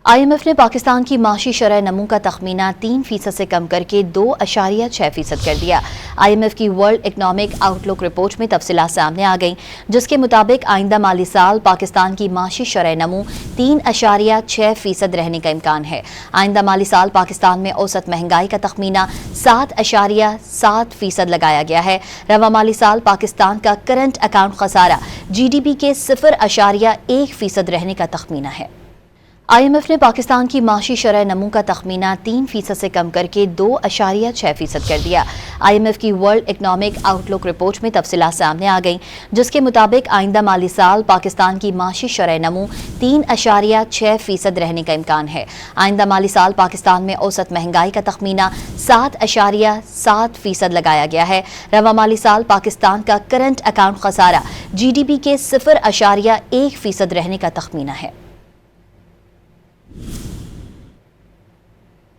IMF ने पाकिस्तान की माशी शरह नमू का तखमीना 3% से कम करके 2.6% कर दिया। IMF की वर्ल्ड इकनॉमिक आउटलुक रिपोर्ट में तफसीलात सामने आ गईं, जिसके मुताबिक आइंदा माली साल पाकिस्तान की माशी शरह नमू 3.6% रहने का इम्कान है। आइंदा माली साल पाकिस्तान में औसत महंगाई का तखमीना 7.7% लगाया गया है। रवा माली साल पाकिस्तान का करंट अकाउंट खसारा GDP के 0.1% रहने का तखमीना है। IMF ने पाकिस्तान की माशी शरह नमू का तखमीना 3% से कम करके 2.6% कर दिया। IMF की वर्ल्ड इकनॉमिक आउटलुक रिपोर्ट में तफसीलात सामने आ गईं, जिसके मुताबिक आइंदा माली साल पाकिस्तान की माशी शरह नमू 3.6% रहने का इम्कान है। आइंदा माली साल पाकिस्तान में औसत महंगाई का तखमीना 7.7% लगाया गया है। रवा माली साल पाकिस्तान का करंट अकाउंट खसारा GDP के 0.1% रहने का तखमीना है।